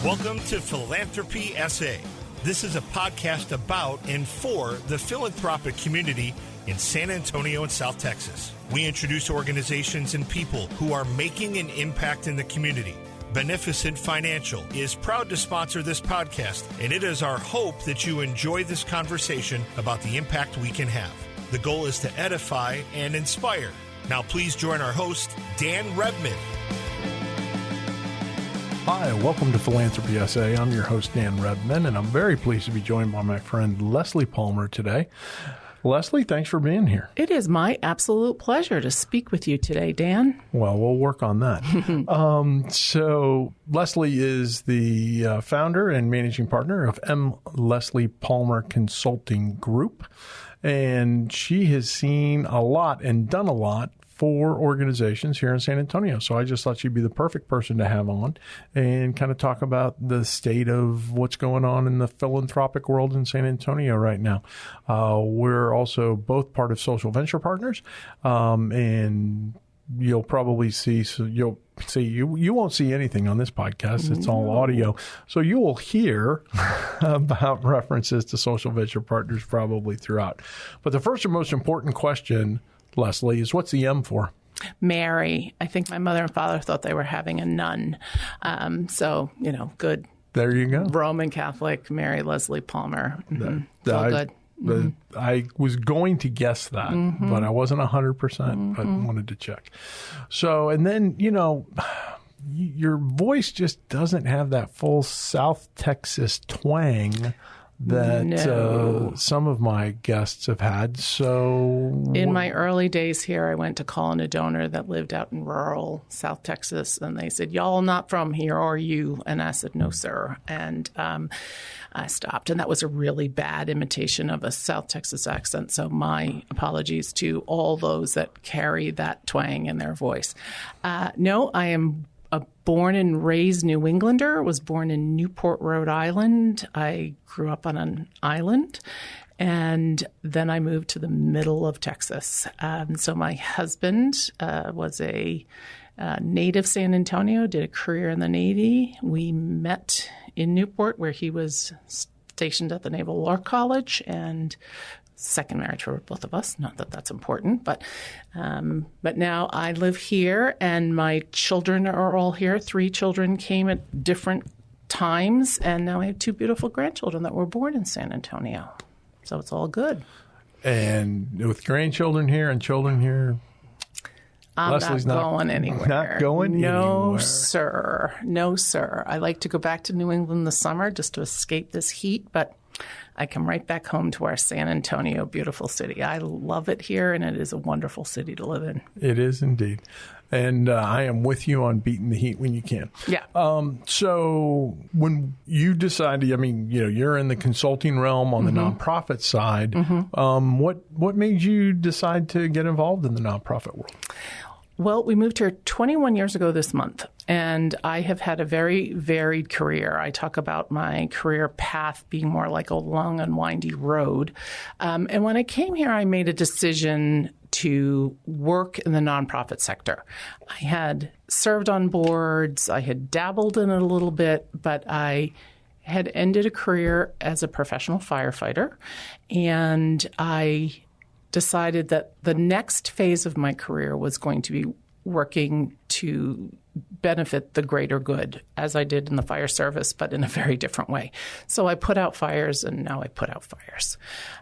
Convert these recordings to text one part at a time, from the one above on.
Welcome to Philanthropy SA. This is a podcast about and for the philanthropic community in San Antonio and South Texas. We introduce organizations and people who are making an impact in the community. Beneficent Financial is proud to sponsor this podcast, and it is our hope that you enjoy this conversation about the impact we can have. The goal is to edify and inspire. Now please join our host, Dan Redman. Hi, welcome to Philanthropy SA. I'm your host, Dan Redman, and I'm very pleased to be joined by my friend Leslie Palmer today. Leslie, thanks for being here. It is my absolute pleasure to speak with you today, Dan. Well, we'll work on that. So Leslie is the founder and managing partner of Leslie Palmer Consulting Group, and she has seen a lot and done a lot for organizations here in San Antonio. So I just thought she'd be the perfect person to have on and kind of talk about the state of what's going on in the philanthropic world in San Antonio right now. We're also both part of Social Venture Partners, and you'll probably see, you won't see anything on this podcast. It's all audio. So you will hear about references to Social Venture Partners probably throughout. But the first and most important question, Leslie, is what's the M for? Mary. I think my mother and father thought they were having a nun. Good. There you go. Roman Catholic, Mary Leslie Palmer. It's all good. I was going to guess that, but I wasn't 100%, but wanted to check. So, and then, your voice just doesn't have that full South Texas twang that some of my guests have had. So in my early days here, I went to call in a donor that lived out in rural South Texas, and they said, "Y'all not from here, are you?" And I said, "No, sir." And I stopped, and that was a really bad imitation of a South Texas accent. So my apologies to all those that carry that twang in their voice. No, I am a born and raised New Englander, was born in Newport, Rhode Island. I grew up on an island, and then I moved to the middle of Texas. So my husband was a native San Antonio, did a career in the Navy. We met in Newport, where he was stationed at the Naval War College, and second marriage for both of us. Not that that's important, but now I live here, and my children are all here. 3 children came at different times, and now I have 2 beautiful grandchildren that were born in San Antonio. So it's all good. And with grandchildren here and children here, I'm Leslie's not going anywhere. Not going No, anywhere. sir. No, sir. I like to go back to New England in the summer just to escape this heat, but I come right back home to our San Antonio beautiful city. I love it here, and it is a wonderful city to live in. It is indeed. And I am with you on beating the heat when you can. Yeah. So when you decided, you're in the consulting realm on the nonprofit side. What made you decide to get involved in the nonprofit world? Well, we moved here 21 years ago this month, and I have had a very varied career. I talk about my career path being more like a long and windy road. And when I came here, I made a decision to work in the nonprofit sector. I had served on boards, I had dabbled in it a little bit, but I had ended a career as a professional firefighter, and I decided that the next phase of my career was going to be working to benefit the greater good, as I did in the fire service, but in a very different way. So I put out fires, and now I put out fires.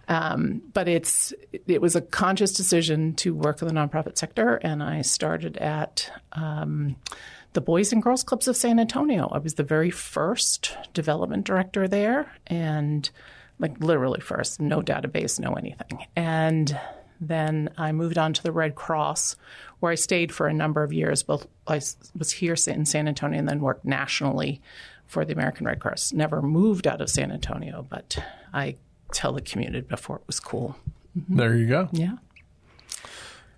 But it was a conscious decision to work in the nonprofit sector, and I started at the Boys and Girls Clubs of San Antonio. I was the very first development director there, and literally first, no database, no anything. And then I moved on to the Red Cross, where I stayed for a number of years. Both I was here in San Antonio and then worked nationally for the American Red Cross. Never moved out of San Antonio, but I telecommuted before it was cool. There you go. Yeah.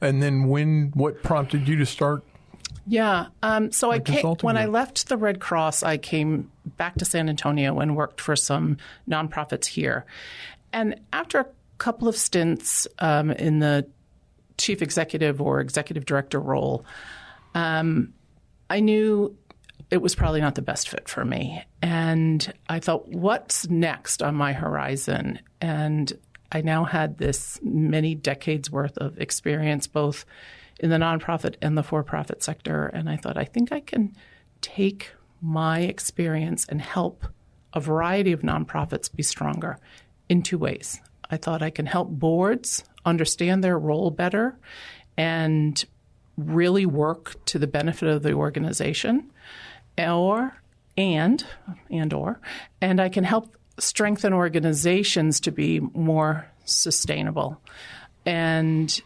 And then what prompted you to start? Yeah. So when I left the Red Cross, I came back to San Antonio and worked for some nonprofits here. And after a couple of stints in the chief executive or executive director role, I knew it was probably not the best fit for me. And I thought, what's next on my horizon? And I now had this many decades worth of experience, both in the nonprofit and the for-profit sector. And I thought, I think I can take my experience and help a variety of nonprofits be stronger in two ways. I thought I can help boards understand their role better and really work to the benefit of the organization, and I can help strengthen organizations to be more sustainable. And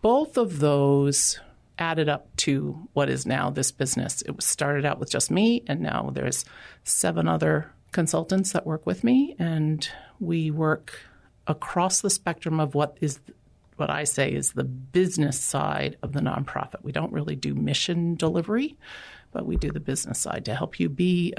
both of those added up to what is now this business. It started out with just me, and now there's 7 other consultants that work with me, and we work across the spectrum of what I say is the business side of the nonprofit. We don't really do mission delivery, but we do the business side to help you be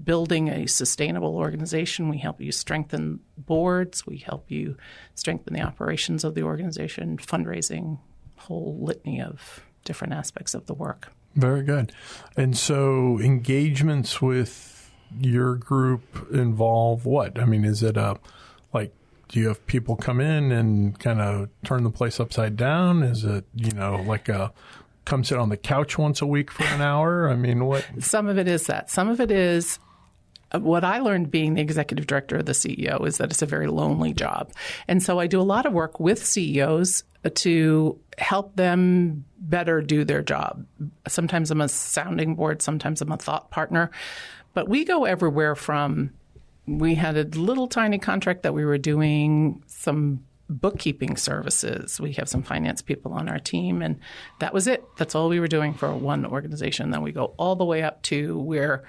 building a sustainable organization. We help you strengthen boards. We help you strengthen the operations of the organization, fundraising, whole litany of different aspects of the work. Very good. And so engagements with your group involve what? I mean, is it do you have people come in and kind of turn the place upside down? Is it, come sit on the couch once a week for an hour? I mean, what? Some of it is that. Some of it is what I learned being the executive director of the CEO is that it's a very lonely job. And so I do a lot of work with CEOs to help them better do their job. Sometimes I'm a sounding board, sometimes I'm a thought partner. But we go everywhere from, we had a little tiny contract that we were doing some bookkeeping services. We have some finance people on our team, and that was it. That's all we were doing for one organization. Then we go all the way up to we're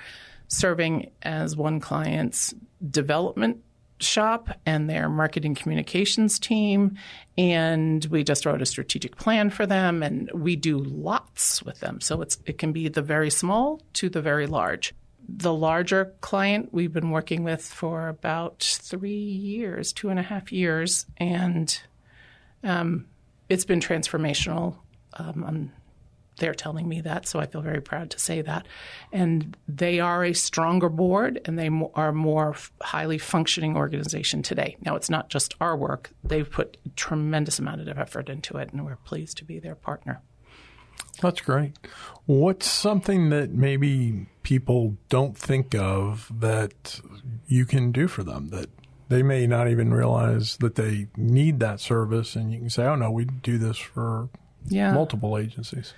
serving as one client's development shop and their marketing communications team, and we just wrote a strategic plan for them, and we do lots with them. So it can be the very small to the very large. The larger client we've been working with for about 3 years, 2.5 years, and it's been transformational. They're telling me that, so I feel very proud to say that. And they are a stronger board, and they are a more highly functioning organization today. Now, it's not just our work. They've put a tremendous amount of effort into it, and we're pleased to be their partner. That's great. What's something that maybe people don't think of that you can do for them, that they may not even realize that they need that service, and you can say, oh, no, we do this for multiple agencies?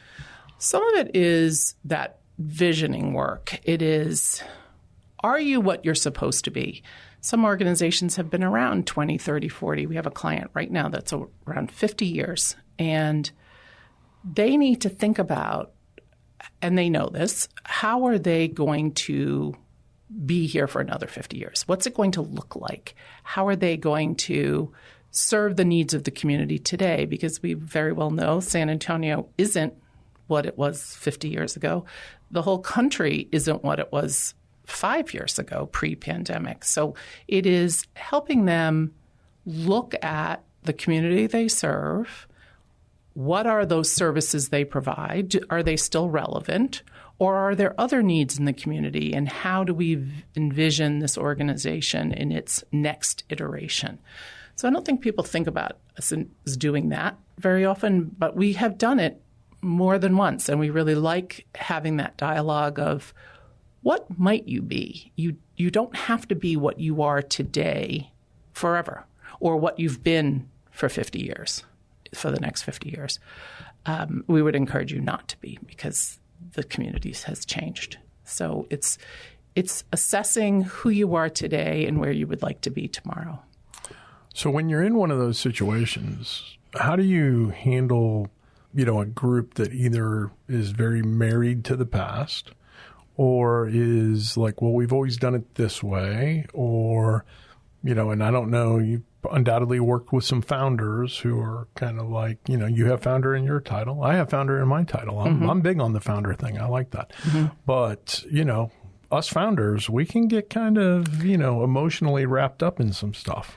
Some of it is that visioning work. It is, are you what you're supposed to be? Some organizations have been around 20, 30, 40. We have a client right now that's around 50 years, and they need to think about, and they know this, how are they going to be here for another 50 years? What's it going to look like? How are they going to serve the needs of the community today? Because we very well know San Antonio isn't what it was 50 years ago. The whole country isn't what it was 5 years ago, pre-pandemic. So it is helping them look at the community they serve. What are those services they provide? Are they still relevant? Or are there other needs in the community? And how do we envision this organization in its next iteration? So I don't think people think about us as doing that very often, but we have done it more than once. And we really like having that dialogue of what might you be? You don't have to be what you are today forever, or what you've been for 50 years. For the next 50 years. We would encourage you not to be, because the community has changed. So it's assessing who you are today and where you would like to be tomorrow. So when you're in one of those situations, how do you handle, a group that either is very married to the past, or is like, well, we've always done it this way, or, and I don't know, you undoubtedly worked with some founders who are kind of like, you have founder in your title. I have founder in my title. I'm big on the founder thing. I like that. Mm-hmm. But, us founders, we can get kind of, emotionally wrapped up in some stuff.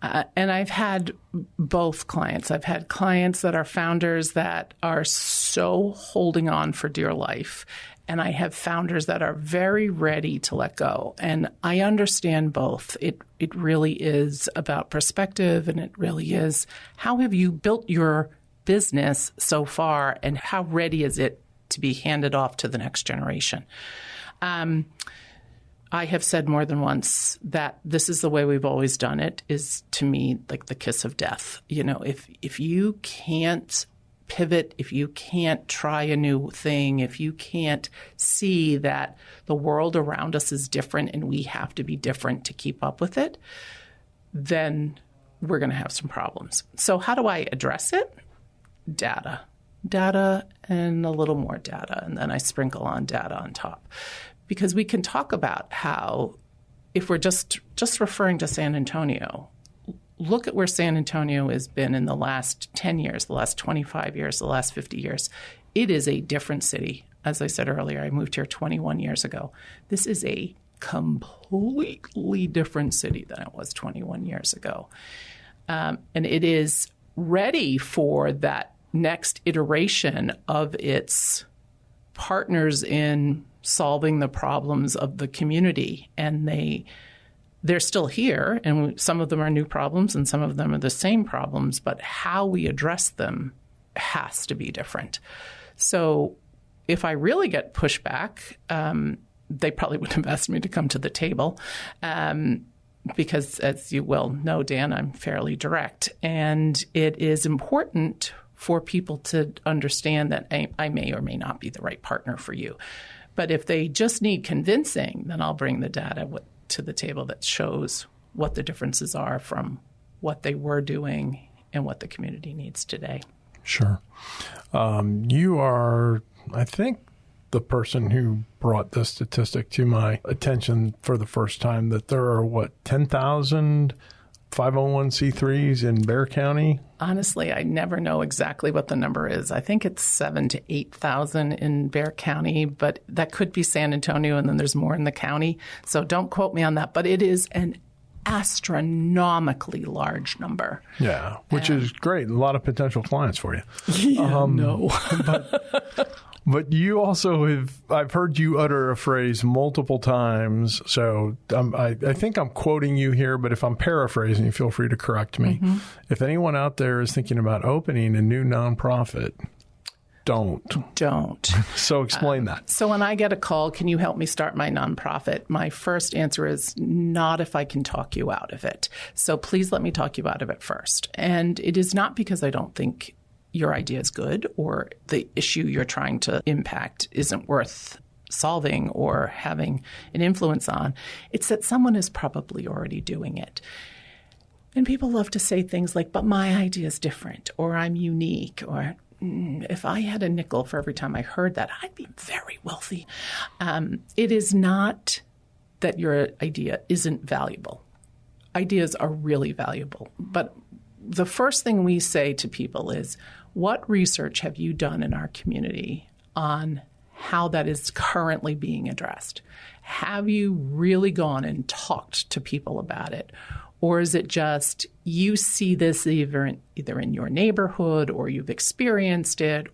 And I've had both clients. I've had clients that are founders that are so holding on for dear life. And I have founders that are very ready to let go. And I understand both. It really is about perspective, and it really is how have you built your business so far, and how ready is it to be handed off to the next generation? I have said more than once that this is the way we've always done it, is to me like the kiss of death. You know, if you can't pivot, if you can't try a new thing, if you can't see that the world around us is different and we have to be different to keep up with it, then we're going to have some problems. So how do I address it? Data and a little more data. And then I sprinkle on data on top. Because we can talk about how, if we're just referring to San Antonio, look at where San Antonio has been in the last 10 years, the last 25 years, the last 50 years. It is a different city. As I said earlier, I moved here 21 years ago. This is a completely different city than it was 21 years ago. And it is ready for that next iteration of its partners in solving the problems of the community. And they're still here, and some of them are new problems and some of them are the same problems, but how we address them has to be different. So if I really get pushback, they probably wouldn't have asked me to come to the table because, as you well know, Dan, I'm fairly direct. And it is important for people to understand that I may or may not be the right partner for you. But if they just need convincing, then I'll bring the data to the table that shows what the differences are from what they were doing and what the community needs today. Sure. You are, I think, the person who brought this statistic to my attention for the first time, that there are, 10,000 501c3s in Bexar County? Honestly, I never know exactly what the number is. I think it's 7,000 to 8,000 in Bexar County, but that could be San Antonio, and then there's more in the county. So don't quote me on that, but it is an astronomically large number. Yeah, which is great. A lot of potential clients for you. Yeah, no. But you also I've heard you utter a phrase multiple times. So I think I'm quoting you here, but if I'm paraphrasing, feel free to correct me. Mm-hmm. If anyone out there is thinking about opening a new nonprofit, don't. So explain that. So when I get a call, can you help me start my nonprofit? My first answer is not if I can talk you out of it. So please let me talk you out of it first. And it is not because I don't think your idea is good or the issue you're trying to impact isn't worth solving or having an influence on. It's that someone is probably already doing it. And people love to say things like, but my idea is different, or I'm unique, or if I had a nickel for every time I heard that, I'd be very wealthy. It is not that your idea isn't valuable. Ideas are really valuable. But the first thing we say to people is, what research have you done in our community on how that is currently being addressed? Have you really gone and talked to people about it? Or is it just you see this either in your neighborhood or you've experienced it,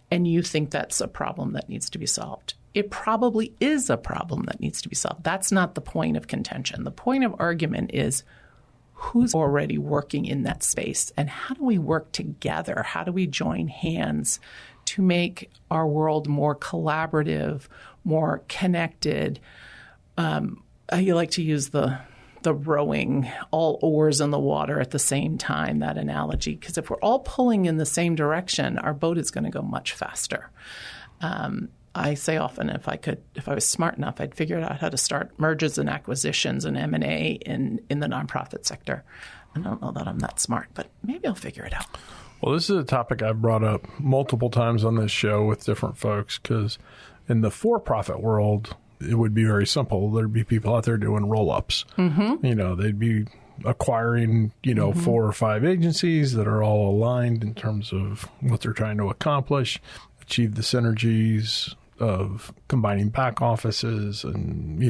and you think that's a problem that needs to be solved? It probably is a problem that needs to be solved. That's not the point of contention. The point of argument is who's already working in that space, and how do we work together? How do we join hands to make our world more collaborative, more connected? You like to use the rowing, all oars in the water at the same time, that analogy, because if we're all pulling in the same direction, our boat is going to go much faster. I say often, if I was smart enough, I'd figure out how to start mergers and acquisitions and M&A in the nonprofit sector. I don't know that I'm that smart, but maybe I'll figure it out. Well, this is a topic I've brought up multiple times on this show with different folks, because in the for-profit world, it would be very simple. There'd be people out there doing roll-ups. Mm-hmm. They'd be acquiring, 4 or 5 agencies that are all aligned in terms of what they're trying to accomplish, achieve the synergies of combining back offices and,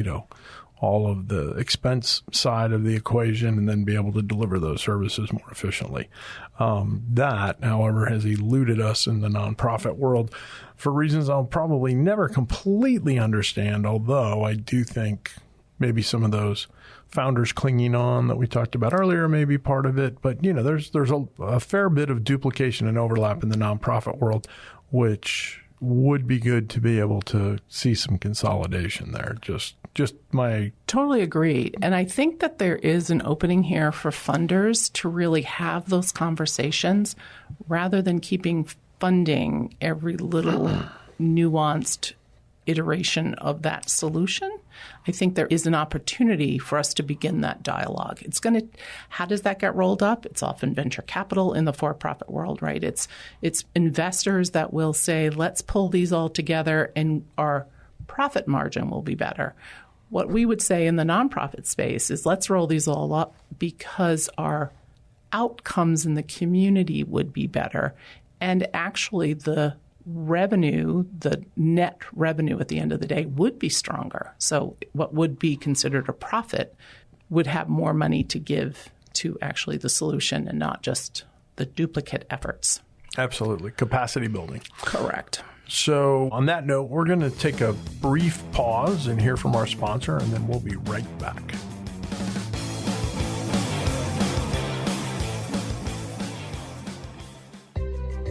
all of the expense side of the equation and then be able to deliver those services more efficiently. That, however, has eluded us in the nonprofit world for reasons I'll probably never completely understand, although I do think maybe some of those founders clinging on that we talked about earlier may be part of it. But, there's a fair bit of duplication and overlap in the nonprofit world, which would be good to be able to see some consolidation there. Just my... Totally agree. And I think that there is an opening here for funders to really have those conversations rather than keeping funding every little nuanced iteration of that solution. I think there is an opportunity for us to begin that dialogue. How does that get rolled up? It's often venture capital in the for-profit world, right? It's investors that will say, let's pull these all together and our profit margin will be better. What we would say in the nonprofit space is let's roll these all up because our outcomes in the community would be better. And actually the net revenue at the end of the day would be stronger. So what would be considered a profit would have more money to give to actually the solution and not just the duplicate efforts. Absolutely. Capacity building. Correct. So on that note, we're going to take a brief pause and hear from our sponsor, and then we'll be right back.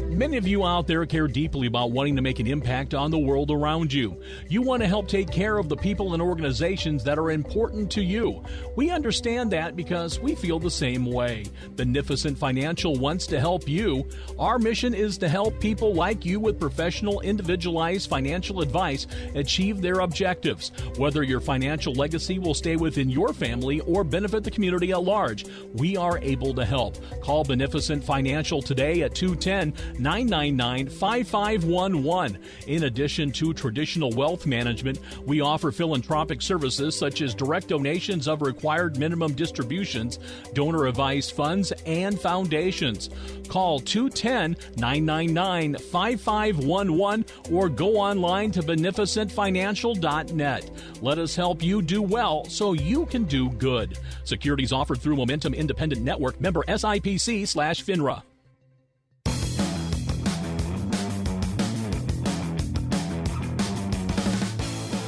Many of you out there care deeply about wanting to make an impact on the world around you. You want to help take care of the people and organizations that are important to you. We understand that because we feel the same way. Beneficent Financial wants to help you. Our mission is to help people like you with professional, individualized financial advice achieve their objectives. Whether your financial legacy will stay within your family or benefit the community at large, we are able to help. Call Beneficent Financial today at 210-999-5511. In addition to traditional wealth management, we offer philanthropic services such as direct donations of required minimum distributions, donor-advised funds, and foundations. Call 210-999-5511 or go online to beneficentfinancial.net. Let us help you do well so you can do good. Securities offered through Momentum Independent Network, member SIPC/FINRA.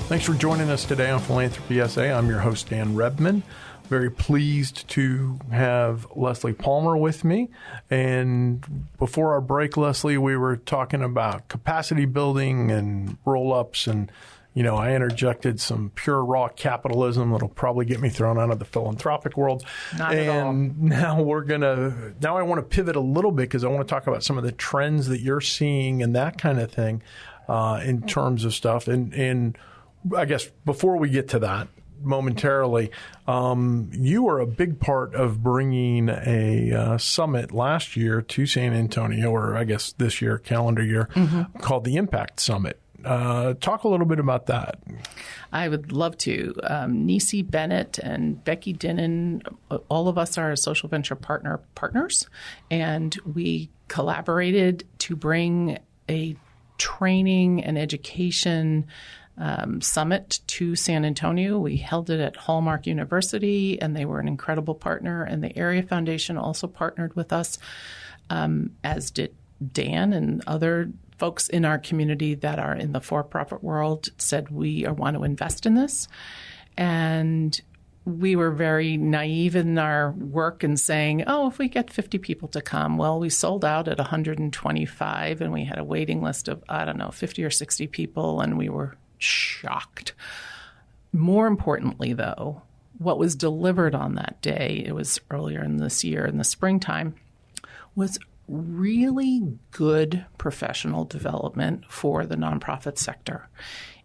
Thanks for joining us today on Philanthropy SA. I'm your host, Dan Rebman. Very pleased to have Leslie Palmer with me. And before our break, Leslie, we were talking about capacity building and roll-ups. And, I interjected some pure raw capitalism that'll probably get me thrown out of the philanthropic world. Not at all. Now I want to pivot a little bit because I want to talk about some of the trends that you're seeing and that kind of thing in terms of stuff. And I guess before we get to that momentarily, you were a big part of bringing a summit last year to San Antonio, or I guess this year, calendar year, called the Impact Summit. Talk a little bit about that. I would love to. Nisi Bennett and Becky Dinnan, all of us are social venture partners, and we collaborated to bring a training and education summit to San Antonio. We held it at Hallmark University, and they were an incredible partner. And the Area Foundation also partnered with us, as did Dan and other folks in our community that are in the for-profit world said we want to invest in this. And we were very naive in our work and saying, if we get 50 people to come. Well, we sold out at 125, and we had a waiting list of, 50 or 60 people, and we were shocked. More importantly, though, what was delivered on that day, it was earlier in this year in the springtime, was really good professional development for the nonprofit sector.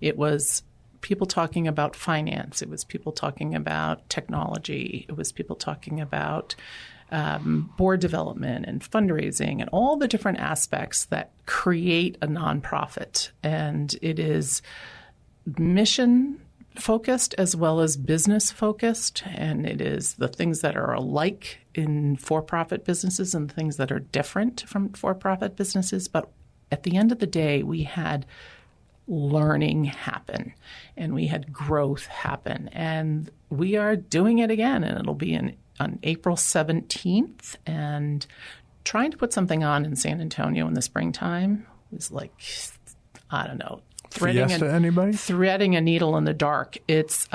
It was people talking about finance. It was people talking about technology. It was people talking about board development and fundraising and all the different aspects that create a nonprofit. And it is mission focused as well as business focused, and it is the things that are alike in for-profit businesses and things that are different from for-profit businesses. But at the end of the day, we had learning happen, and we had growth happen. And we are doing it again, and it'll be on April 17th. And trying to put something on in San Antonio in the springtime was like, I don't know, threading a needle in the dark. It's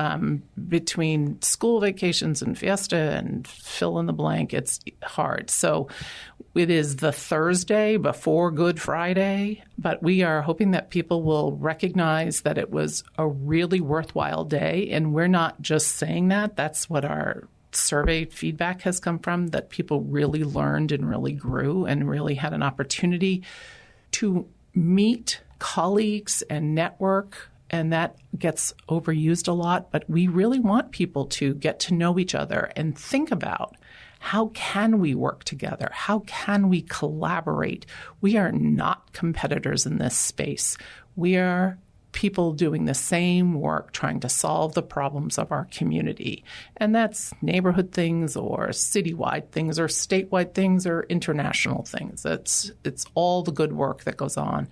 between school vacations and fiesta and fill in the blank. It's hard. So it is the Thursday before Good Friday, but we are hoping that people will recognize that it was a really worthwhile day. And we're not just saying that. That's what our survey feedback has come from, that people really learned and really grew and really had an opportunity to meet colleagues and network, and that gets overused a lot. But we really want people to get to know each other and think about, how can we work together? How can we collaborate? We are not competitors in this space. We are people doing the same work, trying to solve the problems of our community. And that's neighborhood things or citywide things or statewide things or international things. It's all the good work that goes on.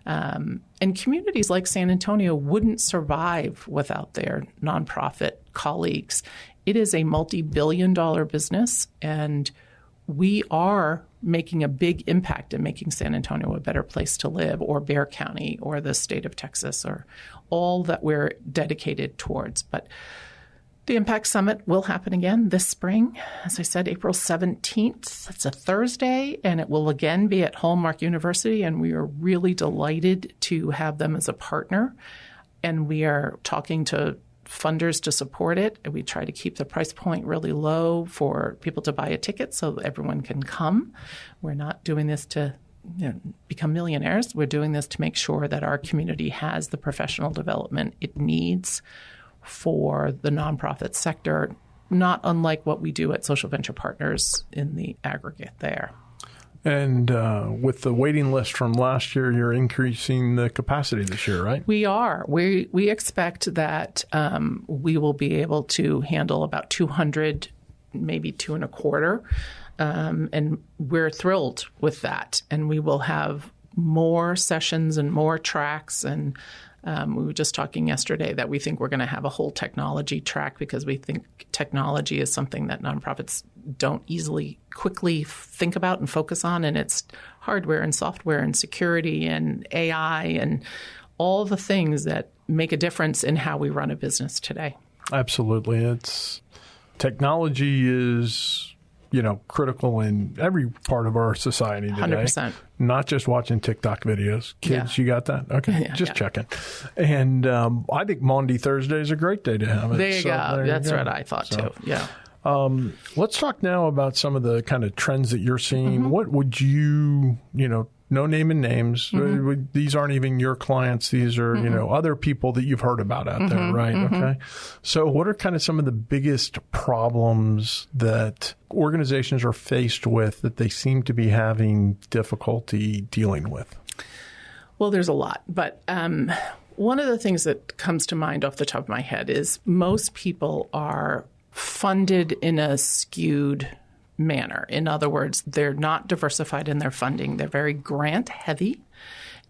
And communities like San Antonio wouldn't survive without their nonprofit colleagues. It is a multi-billion-dollar business, and we are making a big impact in making San Antonio a better place to live, or Bexar County, or the state of Texas, or all that we're dedicated towards. But the Impact Summit will happen again this spring. As I said, April 17th. It's a Thursday, and it will again be at Hallmark University, and we are really delighted to have them as a partner. And we are talking to funders to support it. And we try to keep the price point really low for people to buy a ticket so everyone can come. We're not doing this to become millionaires. We're doing this to make sure that our community has the professional development it needs for the nonprofit sector, not unlike what we do at Social Venture Partners in the aggregate there. And with the waiting list from last year, you're increasing the capacity this year, right? We are. We expect that we will be able to handle about 200, maybe 225. And we're thrilled with that. And we will have more sessions and more tracks. And we were just talking yesterday that we think we're going to have a whole technology track, because we think technology is something that nonprofits don't easily quickly think about and focus on. And it's hardware and software and security and AI and all the things that make a difference in how we run a business today. Absolutely. Technology is, critical in every part of our society today. 100%. Not just watching TikTok videos. Kids, You got that? Okay, checking. And I think Maundy Thursday is a great day to have it. There you go. That's what I thought too. Yeah. Let's talk now about some of the kind of trends that you're seeing. Mm-hmm. What would you, no naming names. Mm-hmm. These aren't even your clients. These are, other people that you've heard about out there, right? Mm-hmm. Okay. So what are kind of some of the biggest problems that organizations are faced with that they seem to be having difficulty dealing with? Well, there's a lot. But one of the things that comes to mind off the top of my head is most people are funded in a skewed manner. In other words, they're not diversified in their funding. They're very grant heavy.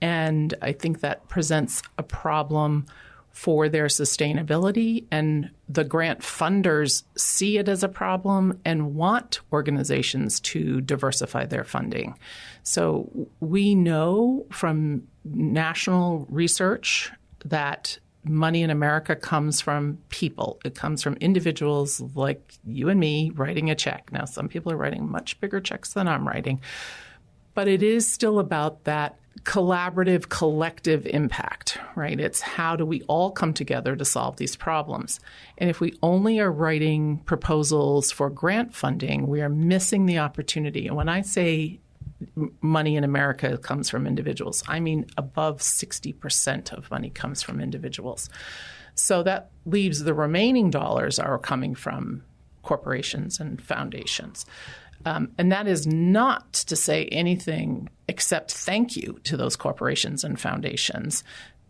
And I think that presents a problem for their sustainability. And the grant funders see it as a problem and want organizations to diversify their funding. So we know from national research that money in America comes from people. It comes from individuals like you and me writing a check. Now, some people are writing much bigger checks than I'm writing, but it is still about that collaborative, collective impact, right? It's how do we all come together to solve these problems? And if we only are writing proposals for grant funding, we are missing the opportunity. And when I say money in America comes from individuals, I mean above 60% of money comes from individuals. So that leaves the remaining dollars are coming from corporations and foundations. And that is not to say anything except thank you to those corporations and foundations,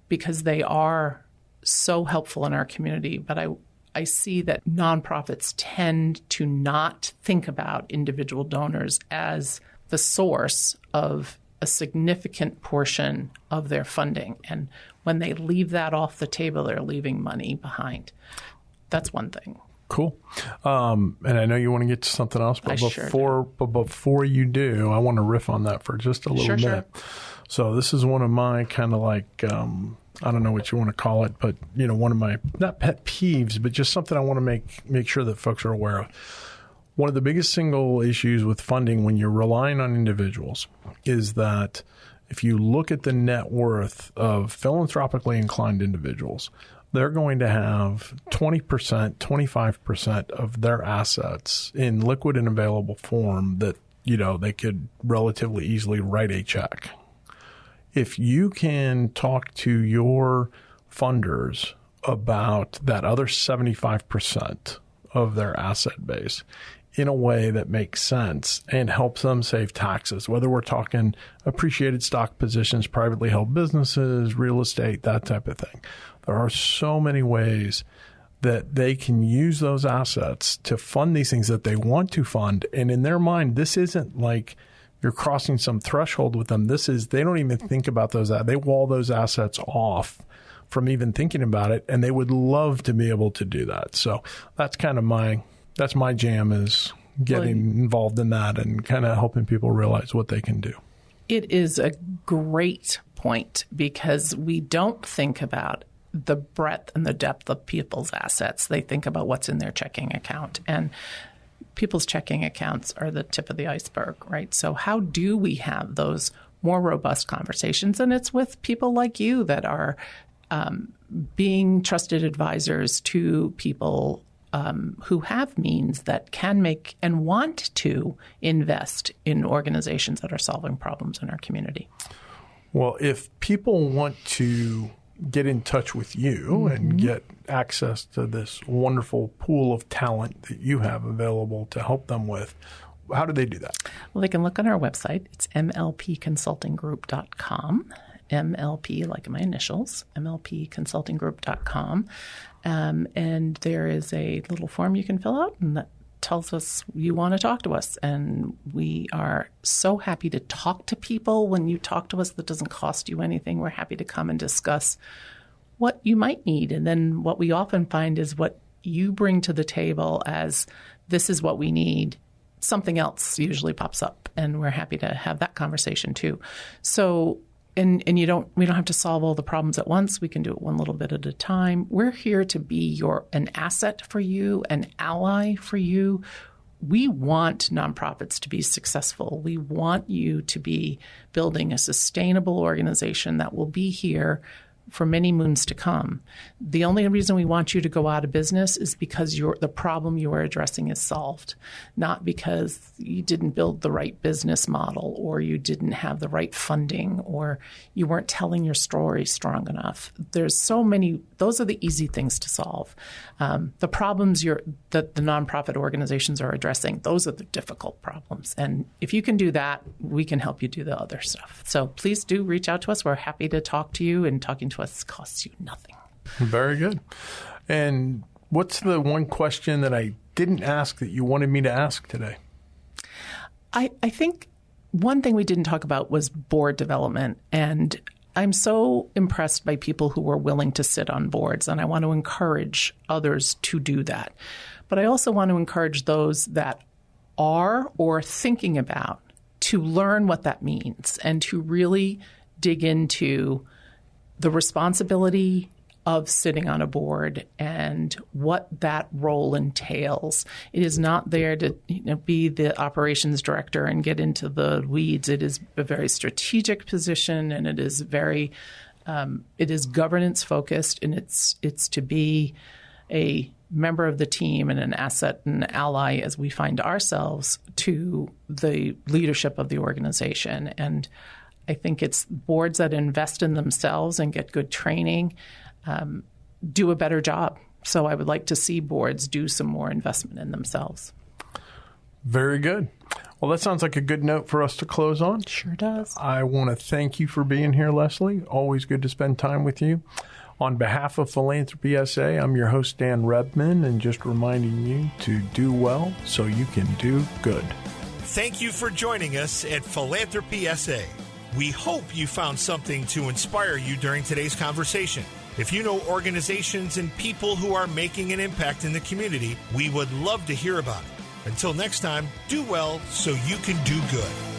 because they are so helpful in our community. But I see that nonprofits tend to not think about individual donors as the source of a significant portion of their funding. And when they leave that off the table, they're leaving money behind. That's one thing. Cool. And I know you want to get to something else, but before you do, I want to riff on that for just a little bit. Sure. So this is one of my kind of like, I don't know what you want to call it, but one of my, not pet peeves, but just something I want to make sure that folks are aware of. One of the biggest single issues with funding when you're relying on individuals is that if you look at the net worth of philanthropically inclined individuals, they're going to have 20%, 25% of their assets in liquid and available form that, they could relatively easily write a check. If you can talk to your funders about that other 75% of their asset base in a way that makes sense and helps them save taxes, whether we're talking appreciated stock positions, privately held businesses, real estate, that type of thing. There are so many ways that they can use those assets to fund these things that they want to fund. And in their mind, this isn't like you're crossing some threshold with them. This is, they don't even think about those. They wall those assets off from even thinking about it. And they would love to be able to do that. So that's kind of my jam, is getting involved in that and kind of helping people realize what they can do. It is a great point, because we don't think about the breadth and the depth of people's assets. They think about what's in their checking account, and people's checking accounts are the tip of the iceberg, right? So how do we have those more robust conversations? And it's with people like you that are being trusted advisors to people who have means that can make and want to invest in organizations that are solving problems in our community. Well, if people want to get in touch with you and get access to this wonderful pool of talent that you have available to help them with, how do they do that? Well, they can look on our website. It's MLPconsultinggroup.com. MLP, like my initials, MLPconsultinggroup.com. And there is a little form you can fill out, and that tells us you want to talk to us. And we are so happy to talk to people. When you talk to us, that doesn't cost you anything. We're happy to come and discuss what you might need. And then what we often find is what you bring to the table as, this is what we need, something else usually pops up. And we're happy to have that conversation too. So And we don't have to solve all the problems at once. We can do it one little bit at a time. We're here to be an asset for you, an ally for you. We want nonprofits to be successful. We want you to be building a sustainable organization that will be here for many moons to come. The only reason we want you to go out of business is because the problem you are addressing is solved, not because you didn't build the right business model, or you didn't have the right funding, or you weren't telling your story strong enough. There's so many. Those are the easy things to solve. The problems that the nonprofit organizations are addressing, those are the difficult problems. And if you can do that, we can help you do the other stuff. So please do reach out to us. We're happy to talk to you, and talking to us costs you nothing. Very good. And what's the one question that I didn't ask that you wanted me to ask today? I think one thing we didn't talk about was board development. And I'm so impressed by people who are willing to sit on boards, and I want to encourage others to do that. But I also want to encourage those that are or thinking about to learn what that means and to really dig into the responsibility of sitting on a board and what that role entails. It is not there to be the operations director and get into the weeds. It is a very strategic position, and it is governance focused, and it's to be a member of the team and an asset and ally as we find ourselves to the leadership of the organization. And I think it's boards that invest in themselves and get good training do a better job. So I would like to see boards do some more investment in themselves. Very good. Well, that sounds like a good note for us to close on. Sure does. I want to thank you for being here, Leslie. Always good to spend time with you. On behalf of Philanthropy SA, I'm your host, Dan Rebman, and just reminding you to do well so you can do good. Thank you for joining us at Philanthropy SA. We hope you found something to inspire you during today's conversation. If you know organizations and people who are making an impact in the community, we would love to hear about it. Until next time, do well so you can do good.